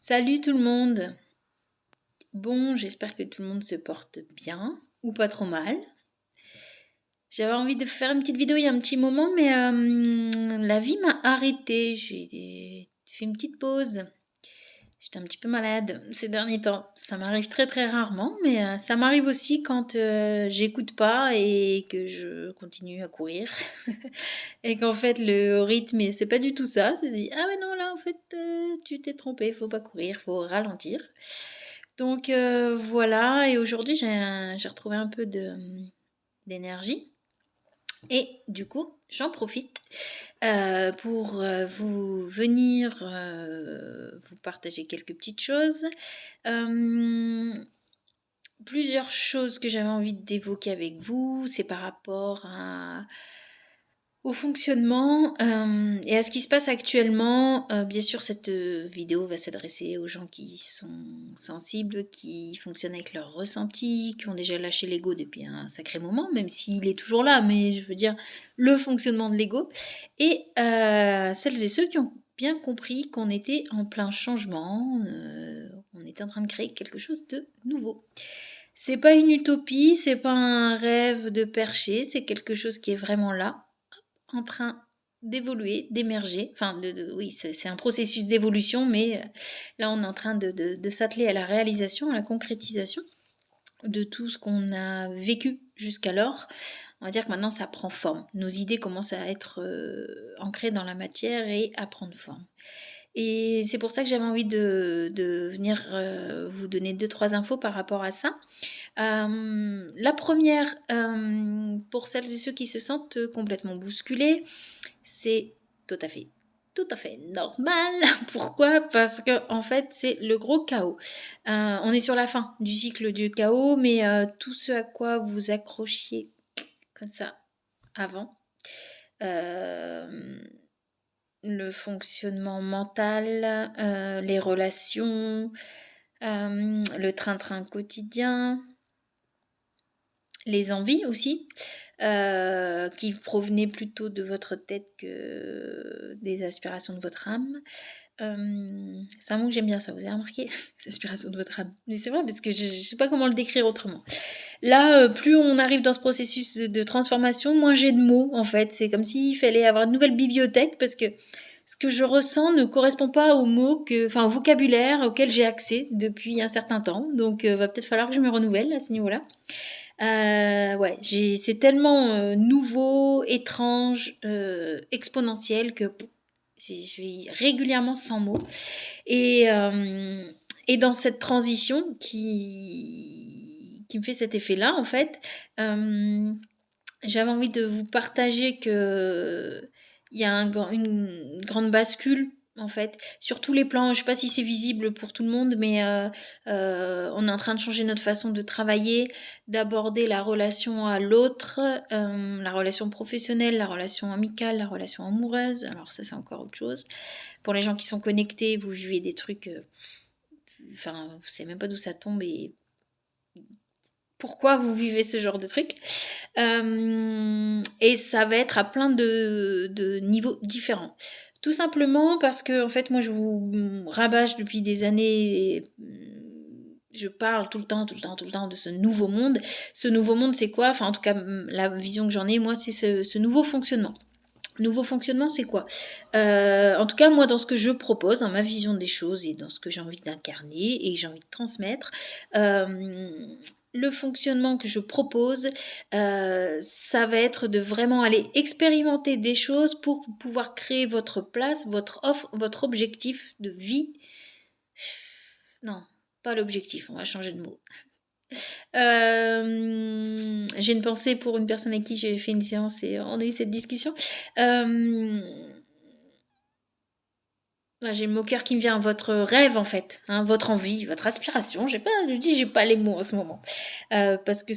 Salut tout le monde. Bon, j'espère que tout le monde se porte bien ou pas trop mal. J'avais envie de faire une petite vidéo il y a un petit moment, mais la vie m'a arrêtée. J'ai fait une petite pause. J'étais un petit peu malade ces derniers temps. Ça m'arrive très très rarement, mais ça m'arrive aussi quand j'écoute pas et que je continue à courir. Et qu'en fait le rythme, c'est pas du tout ça. C'est dit, ah ouais non, là en fait tu t'es trompé, faut pas courir, faut ralentir. Donc voilà, et aujourd'hui j'ai retrouvé un peu d'énergie. Et du coup, j'en profite pour vous venir vous partager quelques petites choses. Euh, Plusieurs choses que j'avais envie d'évoquer avec vous, c'est par rapport au fonctionnement et à ce qui se passe actuellement. Bien sûr, cette vidéo va s'adresser aux gens qui sont sensibles, qui fonctionnent avec leur ressenti, qui ont déjà lâché l'ego depuis un sacré moment, même s'il est toujours là, mais je veux dire le fonctionnement de l'ego. Et celles et ceux qui ont bien compris qu'on était en plein changement, on était en train de créer quelque chose de nouveau. C'est pas une utopie, c'est pas un rêve de percher, c'est quelque chose qui est vraiment là, en train d'évoluer, d'émerger. Enfin, oui, c'est un processus d'évolution, mais là, on est en train de s'atteler à la réalisation, à la concrétisation de tout ce qu'on a vécu jusqu'alors. On va dire que maintenant, ça prend forme. Nos idées commencent à être ancrées dans la matière et à prendre forme. Et c'est pour ça que j'avais envie de venir vous donner 2-3 infos par rapport à ça. La première, pour celles et ceux qui se sentent complètement bousculés, c'est tout à fait, tout à fait normal. Pourquoi? Parce que en fait, c'est le gros chaos. On est sur la fin du cycle du chaos, mais tout ce à quoi vous accrochiez comme ça avant, euh, le fonctionnement mental, les relations, le train-train quotidien, les envies aussi, qui provenaient plutôt de votre tête que des aspirations de votre âme. C'est un mot que j'aime bien, ça, vous avez remarqué? Les aspirations de votre âme. Mais c'est vrai, parce que je sais pas comment le décrire autrement. Là, plus on arrive dans ce processus de transformation, moins j'ai de mots, en fait. C'est comme s'il fallait avoir une nouvelle bibliothèque, parce que ce que je ressens ne correspond pas aux mots enfin, au vocabulaire auquel j'ai accès depuis un certain temps. Donc, va peut-être falloir que je me renouvelle à ce niveau-là. Ouais, c'est tellement nouveau, étrange, exponentiel que je suis régulièrement sans mots. Et, euh, et dans cette transition qui me fait cet effet-là, en fait, j'avais envie de vous partager que il y a une grande bascule en fait sur tous les plans. Je sais pas si c'est visible pour tout le monde, mais on est en train de changer notre façon de travailler, d'aborder la relation à l'autre, la relation professionnelle, la relation amicale, la relation amoureuse. Alors ça c'est encore autre chose. Pour les gens qui sont connectés, vous vivez des trucs, enfin vous savez même pas d'où ça tombe et pourquoi vous vivez ce genre de truc. Et ça va être à plein de niveaux différents. Tout simplement parce que, en fait, moi, je vous rabâche depuis des années. Et, je parle tout le temps, tout le temps, tout le temps de ce nouveau monde. Ce nouveau monde, c'est quoi? Enfin, en tout cas, la vision que j'en ai, moi, c'est ce nouveau fonctionnement. Nouveau fonctionnement, c'est quoi? En tout cas, moi, dans ce que je propose, dans ma vision des choses et dans ce que j'ai envie d'incarner et que j'ai envie de transmettre, le fonctionnement que je propose, ça va être de vraiment aller expérimenter des choses pour pouvoir créer votre place, votre offre, votre objectif de vie. Non, pas l'objectif, on va changer de mot. J'ai une pensée pour une personne avec qui j'ai fait une séance et on a eu cette discussion. J'ai mon cœur qui me vient, votre rêve en fait, hein, votre envie, votre aspiration. J'ai pas les mots en ce moment. Parce que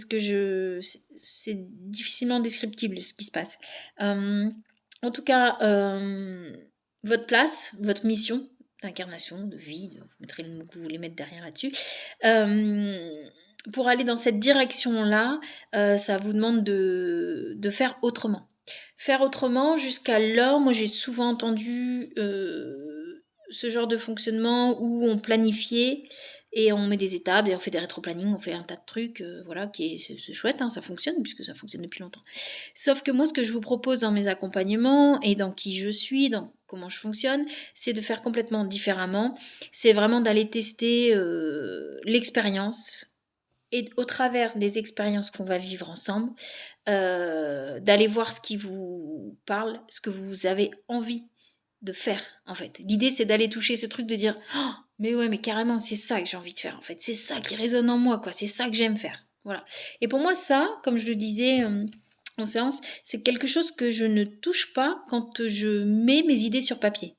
c'est difficilement descriptible ce qui se passe. En tout cas, votre place, votre mission d'incarnation, de vie, vous mettrez le mot que vous voulez mettre derrière là-dessus. Pour aller dans cette direction-là, ça vous demande de faire autrement. Faire autrement, jusqu'alors, moi j'ai souvent entendu ce genre de fonctionnement où on planifiait et on met des étapes et on fait des rétro-planning, on fait un tas de trucs, voilà, c'est chouette, hein, ça fonctionne puisque ça fonctionne depuis longtemps. Sauf que moi, ce que je vous propose dans mes accompagnements et dans qui je suis, dans comment je fonctionne, c'est de faire complètement différemment. C'est vraiment d'aller tester l'expérience et au travers des expériences qu'on va vivre ensemble, d'aller voir ce qui vous parle, ce que vous avez envie de faire, en fait. L'idée, c'est d'aller toucher ce truc de dire: «Oh, mais ouais, mais carrément, c'est ça que j'ai envie de faire, en fait. C'est ça qui résonne en moi, quoi. C'est ça que j'aime faire». Voilà. Et pour moi, ça, comme je le disais, en séance, c'est quelque chose que je ne touche pas quand je mets mes idées sur papier.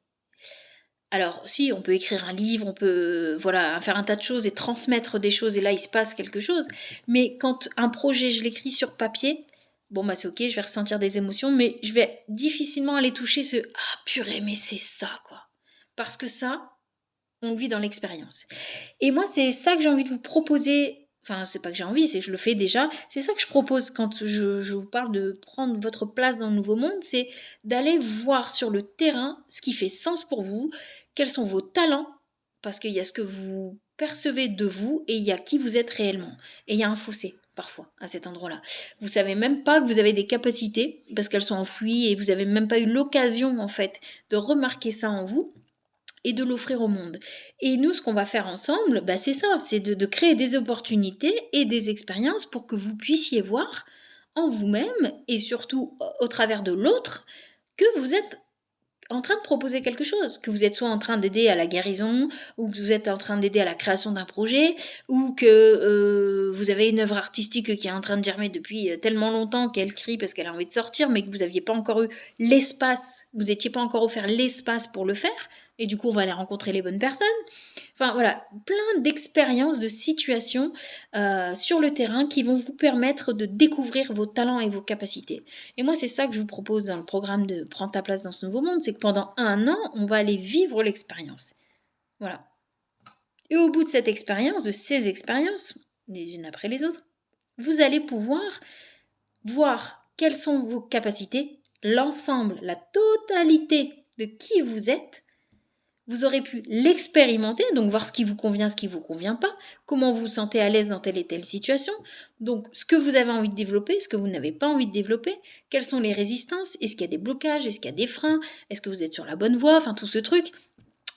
Alors si, on peut écrire un livre, on peut, voilà, faire un tas de choses et transmettre des choses et là, il se passe quelque chose. Mais quand un projet, je l'écris sur papier, bon, bah, c'est OK, je vais ressentir des émotions, mais je vais difficilement aller toucher ce: «Ah purée, mais c'est ça, quoi». Parce que ça, on le vit dans l'expérience. Et moi, c'est ça que j'ai envie de vous proposer. Enfin, c'est pas que j'ai envie, c'est que je le fais déjà. C'est ça que je propose quand je vous parle de prendre votre place dans le nouveau monde, c'est d'aller voir sur le terrain ce qui fait sens pour vous, quels sont vos talents, parce qu'il y a ce que vous percevez de vous et il y a qui vous êtes réellement. Et il y a un fossé parfois à cet endroit-là. Vous savez même pas que vous avez des capacités parce qu'elles sont enfouies et vous avez même pas eu l'occasion en fait de remarquer ça en vous et de l'offrir au monde. Et nous, ce qu'on va faire ensemble, bah, c'est ça, c'est de créer des opportunités et des expériences pour que vous puissiez voir en vous-même et surtout au travers de l'autre que vous êtes en train de proposer quelque chose, que vous êtes soit en train d'aider à la guérison, ou que vous êtes en train d'aider à la création d'un projet, ou que vous avez une œuvre artistique qui est en train de germer depuis tellement longtemps qu'elle crie parce qu'elle a envie de sortir, mais que vous n'aviez pas encore eu l'espace, vous n'étiez pas encore offert l'espace pour le faire, et du coup on va aller rencontrer les bonnes personnes. Enfin voilà, plein d'expériences, de situations sur le terrain qui vont vous permettre de découvrir vos talents et vos capacités. Et moi, c'est ça que je vous propose dans le programme de Prends ta place dans ce nouveau monde, c'est que pendant un an, on va aller vivre l'expérience. Voilà. Et au bout de cette expérience, de ces expériences, les unes après les autres, vous allez pouvoir voir quelles sont vos capacités, l'ensemble, la totalité de qui vous êtes. Vous aurez pu l'expérimenter, donc voir ce qui vous convient, ce qui ne vous convient pas, comment vous vous sentez à l'aise dans telle et telle situation, donc ce que vous avez envie de développer, ce que vous n'avez pas envie de développer, quelles sont les résistances, est-ce qu'il y a des blocages, est-ce qu'il y a des freins, est-ce que vous êtes sur la bonne voie, enfin tout ce truc,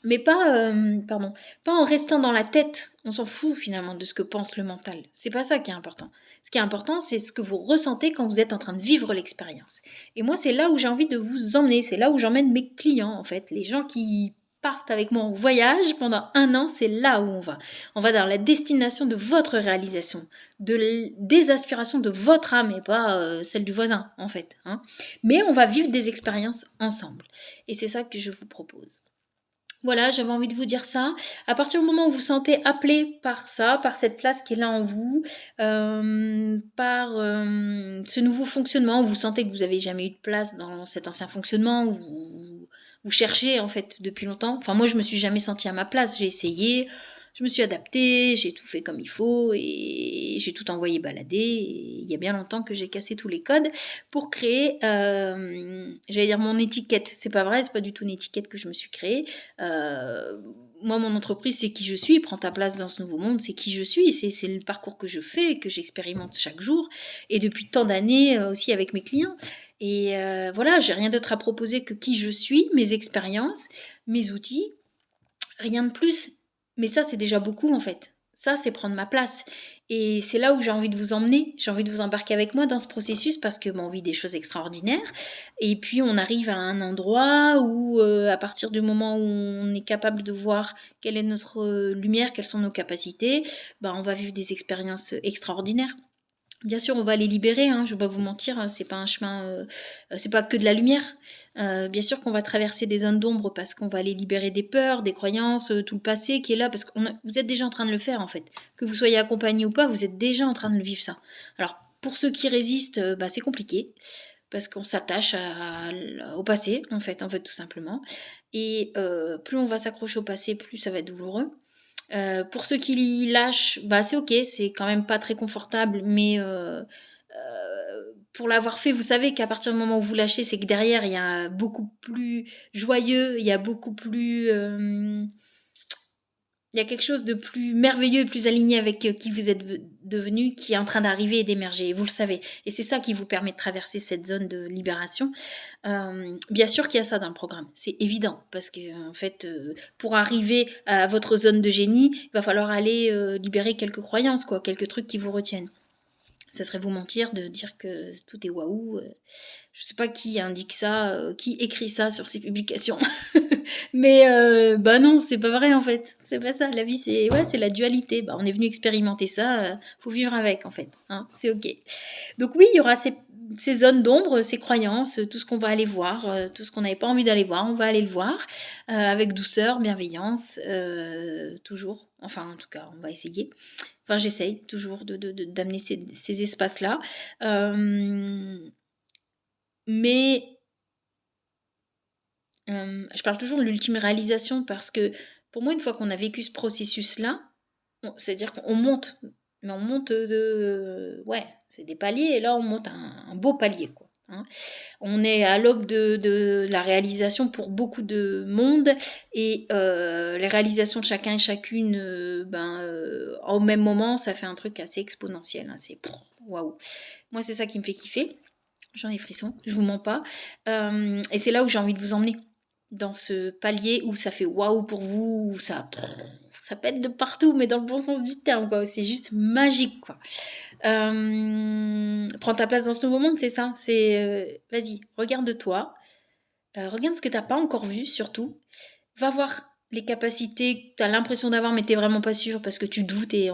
mais pas, pas en restant dans la tête, on s'en fout finalement de ce que pense le mental, c'est pas ça qui est important. Ce qui est important, c'est ce que vous ressentez quand vous êtes en train de vivre l'expérience. Et moi, c'est là où j'ai envie de vous emmener, c'est là où j'emmène mes clients en fait, les gens qui partent avec moi en voyage pendant un an, c'est là où on va. On va dans la destination de votre réalisation, des aspirations de votre âme et pas celle du voisin en fait, hein. Mais on va vivre des expériences ensemble. Et c'est ça que je vous propose. Voilà, j'avais envie de vous dire ça. À partir du moment où vous sentez appelé par ça, par cette place qui est là en vous, par ce nouveau fonctionnement, où vous sentez que vous n'avez jamais eu de place dans cet ancien fonctionnement, où vous cherchez en fait depuis longtemps. Enfin, moi, je me suis jamais sentie à ma place. J'ai essayé, je me suis adaptée, j'ai tout fait comme il faut et j'ai tout envoyé balader. Et il y a bien longtemps que j'ai cassé tous les codes pour créer, j'allais dire mon étiquette. C'est pas vrai, c'est pas du tout une étiquette que je me suis créée. Moi, mon entreprise, c'est qui je suis. Prends ta place dans ce nouveau monde, c'est qui je suis. C'est le parcours que je fais, que j'expérimente chaque jour. Et depuis tant d'années aussi avec mes clients. Et voilà, j'ai rien d'autre à proposer que qui je suis, mes expériences, mes outils. Rien de plus. Mais ça, c'est déjà beaucoup en fait. Ça, c'est prendre ma place. Et c'est là où j'ai envie de vous emmener. J'ai envie de vous embarquer avec moi dans ce processus parce que on vit des choses extraordinaires. Et puis, on arrive à un endroit où, à partir du moment où on est capable de voir quelle est notre lumière, quelles sont nos capacités, on va vivre des expériences extraordinaires. Bien sûr, on va les libérer, hein, je ne vais pas vous mentir, c'est pas un chemin, c'est pas que de la lumière. Bien sûr qu'on va traverser des zones d'ombre parce qu'on va les libérer des peurs, des croyances, tout le passé qui est là parce que vous êtes déjà en train de le faire en fait. Que vous soyez accompagné ou pas, vous êtes déjà en train de le vivre ça. Alors pour ceux qui résistent, c'est compliqué parce qu'on s'attache au passé en fait tout simplement et plus on va s'accrocher au passé, plus ça va être douloureux. Pour ceux qui lâchent, c'est OK, c'est quand même pas très confortable, mais pour l'avoir fait, vous savez qu'à partir du moment où vous lâchez, c'est que derrière, il y a beaucoup plus joyeux, il y a beaucoup plus... il y a quelque chose de plus merveilleux et plus aligné avec qui vous êtes devenu, qui est en train d'arriver et d'émerger, et vous le savez. Et c'est ça qui vous permet de traverser cette zone de libération. Bien sûr qu'il y a ça dans le programme, c'est évident, parce que en fait, pour arriver à votre zone de génie, il va falloir aller libérer quelques croyances, quoi, quelques trucs qui vous retiennent. Ça serait vous mentir de dire que tout est waouh. Je sais pas qui indique ça, qui écrit ça sur ses publications. Mais bah non, c'est pas vrai en fait. C'est pas ça. La vie, c'est ouais, c'est la dualité. Bah, on est venu expérimenter ça. Faut vivre avec en fait. Hein, c'est ok. Donc oui, il y aura ces zones d'ombre, ces croyances, tout ce qu'on va aller voir, tout ce qu'on n'avait pas envie d'aller voir, on va aller le voir avec douceur, bienveillance, toujours. Enfin, en tout cas, on va essayer. Enfin, j'essaye toujours d'amener ces espaces-là. Mais je parle toujours de l'ultime réalisation parce que pour moi, une fois qu'on a vécu ce processus-là, c'est-à-dire qu'on monte, mais on monte ouais, c'est des paliers et là, on monte un beau palier, quoi. Hein. On est à l'aube de la réalisation pour beaucoup de monde et les réalisations de chacun et chacune, au même moment, ça fait un truc assez exponentiel. Hein, c'est waouh. Moi, c'est ça qui me fait kiffer. J'en ai frissons, je vous mens pas. Et c'est là où j'ai envie de vous emmener. Dans ce palier où ça fait waouh pour vous, où ça pète de partout, mais dans le bon sens du terme, quoi. C'est juste magique, quoi. Prends ta place dans ce nouveau monde, c'est ça. C'est vas-y, regarde-toi. Regarde ce que t'as pas encore vu, surtout. Va voir les capacités que tu as l'impression d'avoir, mais tu n'es vraiment pas sûr parce que tu doutes et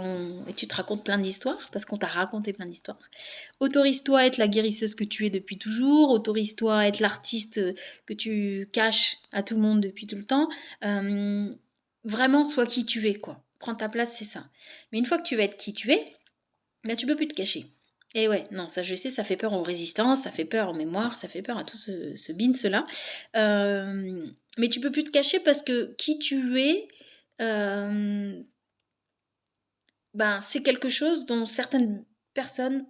tu te racontes plein d'histoires, parce qu'on t'a raconté plein d'histoires. Autorise-toi à être la guérisseuse que tu es depuis toujours, autorise-toi à être l'artiste que tu caches à tout le monde depuis tout le temps. Vraiment, sois qui tu es, quoi. Prends ta place, c'est ça. Mais une fois que tu vas être qui tu es, là, tu peux plus te cacher. Et ouais, non, ça je sais, ça fait peur aux résistances, ça fait peur aux mémoires, ça fait peur à tout ce bins-là. Mais tu peux plus te cacher parce que qui tu es, c'est quelque chose dont certaines personnes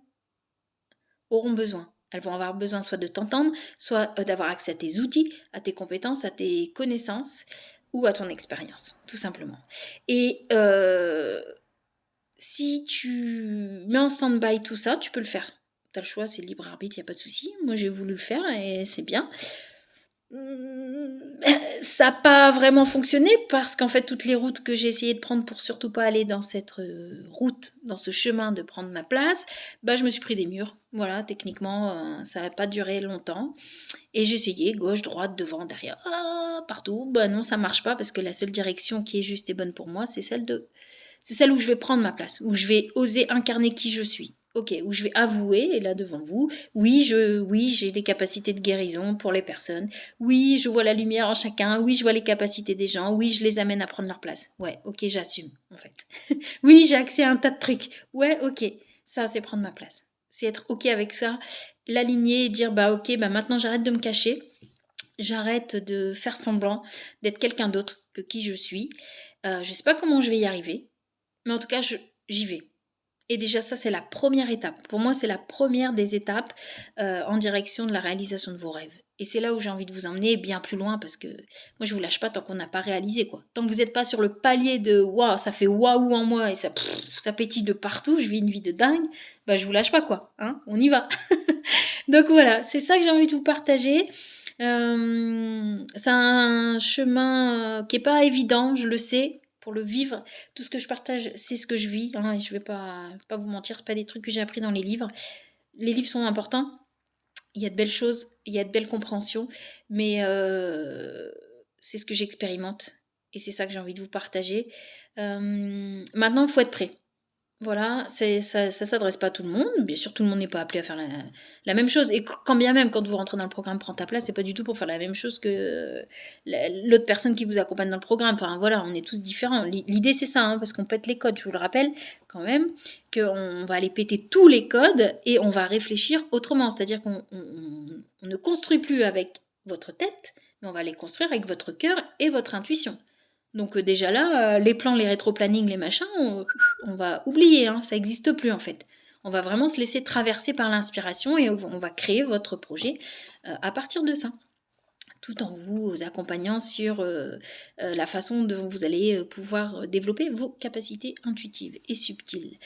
auront besoin. Elles vont avoir besoin soit de t'entendre, soit d'avoir accès à tes outils, à tes compétences, à tes connaissances ou à ton expérience, tout simplement. Et si tu mets en stand-by tout ça, tu peux le faire. Tu as le choix, c'est libre arbitre, il n'y a pas de souci. Moi, j'ai voulu le faire et c'est bien. Ça n'a pas vraiment fonctionné parce qu'en fait, toutes les routes que j'ai essayé de prendre pour surtout pas aller dans cette route, dans ce chemin de prendre ma place, je me suis pris des murs. Voilà, techniquement, ça n'a pas duré longtemps. Et j'ai essayé gauche, droite, devant, derrière, partout. Non, ça marche pas parce que la seule direction qui est juste et bonne pour moi, c'est celle où je vais prendre ma place, où je vais oser incarner qui je suis. Ok, où je vais avouer, et là devant vous, oui, j'ai des capacités de guérison pour les personnes. Oui, je vois la lumière en chacun. Oui, je vois les capacités des gens. Oui, je les amène à prendre leur place. Ouais, ok, j'assume, en fait. Oui, j'ai accès à un tas de trucs. Ouais, ok, ça, c'est prendre ma place. C'est être ok avec ça, l'aligner et dire, ok, maintenant j'arrête de me cacher. J'arrête de faire semblant d'être quelqu'un d'autre que qui je suis. Je sais pas comment je vais y arriver, mais en tout cas, j'y vais. Et déjà, ça, c'est la première étape. Pour moi, c'est la première des étapes en direction de la réalisation de vos rêves. Et c'est là où j'ai envie de vous emmener bien plus loin parce que moi, je vous lâche pas tant qu'on n'a pas réalisé, quoi. Tant que vous n'êtes pas sur le palier de waouh, ça fait waouh en moi et ça pétille de partout, je vis une vie de dingue, je vous lâche pas, quoi. Hein, on y va. Donc voilà, c'est ça que j'ai envie de vous partager. C'est un chemin qui est pas évident, je le sais, pour le vivre. Tout ce que je partage, c'est ce que je vis. Hein, et je vais pas vous mentir, c'est pas des trucs que j'ai appris dans les livres. Les livres sont importants. Il y a de belles choses, il y a de belles compréhensions, mais c'est ce que j'expérimente et c'est ça que j'ai envie de vous partager. Maintenant, il faut être prêt. Voilà, ça s'adresse pas à tout le monde. Bien sûr, tout le monde n'est pas appelé à faire la même chose. Et quand bien même, quand vous rentrez dans le programme Prends ta place, c'est pas du tout pour faire la même chose que l'autre personne qui vous accompagne dans le programme. Enfin voilà, on est tous différents. L'idée c'est ça, hein, parce qu'on pète les codes. Je vous le rappelle quand même qu'on va aller péter tous les codes et on va réfléchir autrement. C'est-à-dire qu'on ne construit plus avec votre tête, mais on va les construire avec votre cœur et votre intuition. Donc déjà là, les plans, les rétro-plannings, les machins, on va oublier, hein, ça n'existe plus en fait. On va vraiment se laisser traverser par l'inspiration et on va créer votre projet à partir de ça, tout en vous accompagnant sur la façon dont vous allez pouvoir développer vos capacités intuitives et subtiles.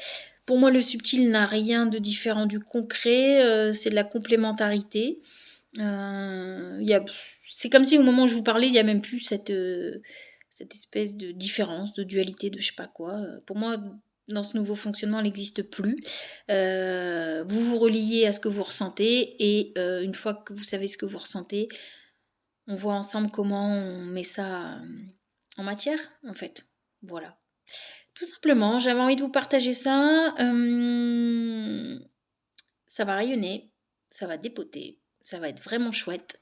Pour moi, le subtil n'a rien de différent du concret, c'est de la complémentarité. C'est comme si au moment où je vous parlais, il n'y a même plus cette espèce de différence, de dualité, de je sais pas quoi. Pour moi, dans ce nouveau fonctionnement, elle n'existe plus. Vous vous reliez à ce que vous ressentez et une fois que vous savez ce que vous ressentez, on voit ensemble comment on met ça en matière, en fait. Voilà. Tout simplement, j'avais envie de vous partager ça. Ça va rayonner, ça va dépoter, ça va être vraiment chouette.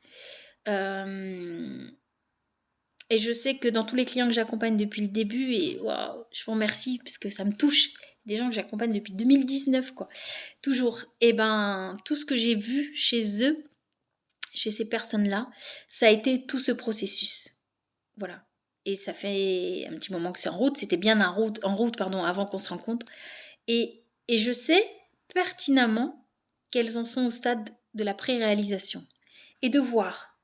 Et je sais que dans tous les clients que j'accompagne depuis le début, et waouh, je vous remercie parce que ça me touche. Des gens que j'accompagne depuis 2019, quoi. Toujours. Et ben, tout ce que j'ai vu chez eux, chez ces personnes-là, ça a été tout ce processus. Voilà. Et ça fait un petit moment que c'est en route. C'était bien en route pardon, avant qu'on se rencontre. Et je sais pertinemment qu'elles en sont au stade de la pré-réalisation. Et de voir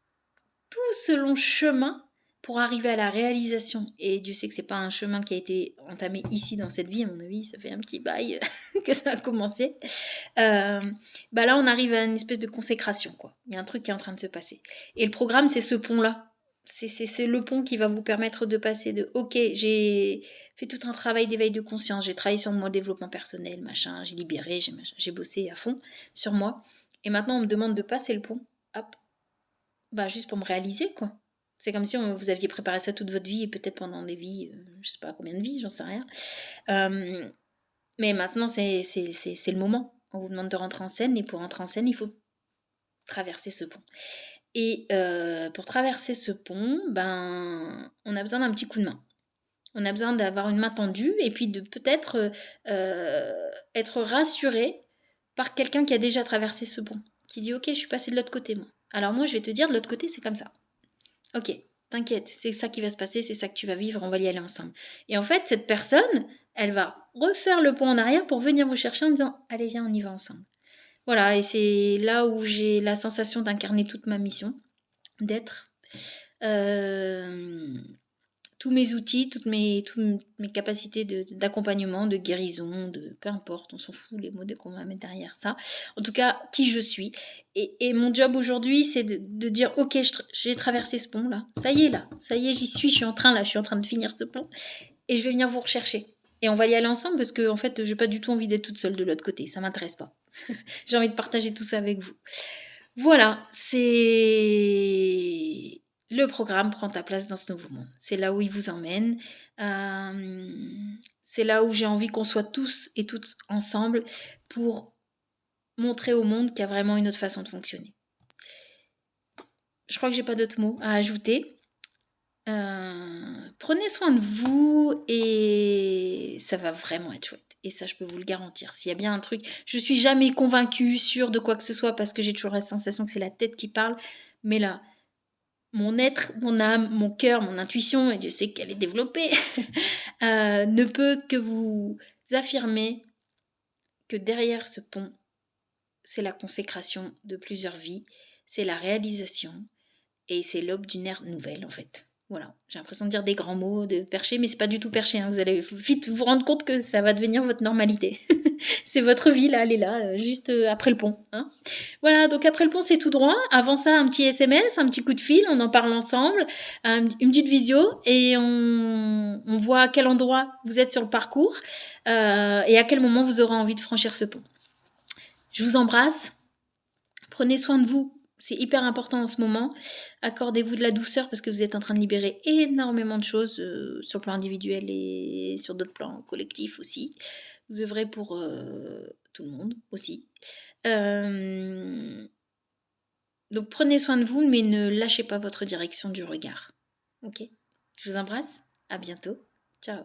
tout ce long chemin pour arriver à la réalisation. Et Dieu sait que c'est pas un chemin qui a été entamé ici dans cette vie, à mon avis, ça fait un petit bail que ça a commencé. Là, on arrive à une espèce de consécration, quoi. Il y a un truc qui est en train de se passer. Et le programme, c'est ce pont-là. C'est le pont qui va vous permettre de passer de ok, j'ai fait tout un travail d'éveil de conscience, j'ai travaillé sur mon développement personnel, machin, j'ai libéré, j'ai bossé à fond sur moi. Et maintenant, on me demande de passer le pont. Hop, juste pour me réaliser, quoi. C'est comme si vous aviez préparé ça toute votre vie et peut-être pendant des vies, je sais pas combien de vies, j'en sais rien. Mais maintenant, c'est le moment. On vous demande de rentrer en scène et pour rentrer en scène, il faut traverser ce pont. Et pour traverser ce pont, on a besoin d'un petit coup de main. On a besoin d'avoir une main tendue et puis de peut-être être rassuré par quelqu'un qui a déjà traversé ce pont, qui dit ok, je suis passé de l'autre côté moi. Alors moi je vais te dire de l'autre côté c'est comme ça. Ok, t'inquiète, c'est ça qui va se passer, c'est ça que tu vas vivre, on va y aller ensemble. Et en fait cette personne, elle va refaire le pont en arrière pour venir vous chercher en disant allez viens on y va ensemble. Voilà, et c'est là où j'ai la sensation d'incarner toute ma mission, d'être tous mes outils, toutes mes capacités d'accompagnement, de guérison, de peu importe, on s'en fout les mots qu'on va mettre derrière ça. En tout cas, qui je suis. Et mon job aujourd'hui, c'est de dire ok, j'ai traversé ce pont là, ça y est, j'y suis, je suis en train de finir ce pont, et je vais venir vous rechercher. Et on va y aller ensemble parce que en fait, j'ai pas du tout envie d'être toute seule de l'autre côté, ça m'intéresse pas. J'ai envie de partager tout ça avec vous. Voilà, c'est le programme Prends ta place dans ce nouveau monde. C'est là où il vous emmène. C'est là où j'ai envie qu'on soit tous et toutes ensemble pour montrer au monde qu'il y a vraiment une autre façon de fonctionner. Je crois que j'ai pas d'autres mots à ajouter. Prenez soin de vous et ça va vraiment être chouette. Et ça, je peux vous le garantir. S'il y a bien un truc, je suis jamais convaincue, sûre de quoi que ce soit parce que j'ai toujours la sensation que c'est la tête qui parle. Mais là, mon être, mon âme, mon cœur, mon intuition, et Dieu sait qu'elle est développée, ne peut que vous affirmer que derrière ce pont, c'est la consécration de plusieurs vies, c'est la réalisation et c'est l'aube d'une ère nouvelle en fait. Voilà, j'ai l'impression de dire des grands mots, de percher, mais c'est pas du tout perché. Hein. Vous allez vite vous rendre compte que ça va devenir votre normalité. C'est votre vie, là, elle est là, juste après le pont. Hein. Voilà, donc après le pont, c'est tout droit. Avant ça, un petit SMS, un petit coup de fil, on en parle ensemble, une petite visio, et on voit à quel endroit vous êtes sur le parcours et à quel moment vous aurez envie de franchir ce pont. Je vous embrasse. Prenez soin de vous. C'est hyper important en ce moment. Accordez-vous de la douceur parce que vous êtes en train de libérer énormément de choses sur le plan individuel et sur d'autres plans collectifs aussi. Vous œuvrez pour tout le monde aussi. Donc prenez soin de vous, mais ne lâchez pas votre direction du regard. Ok ? Je vous embrasse. À bientôt. Ciao.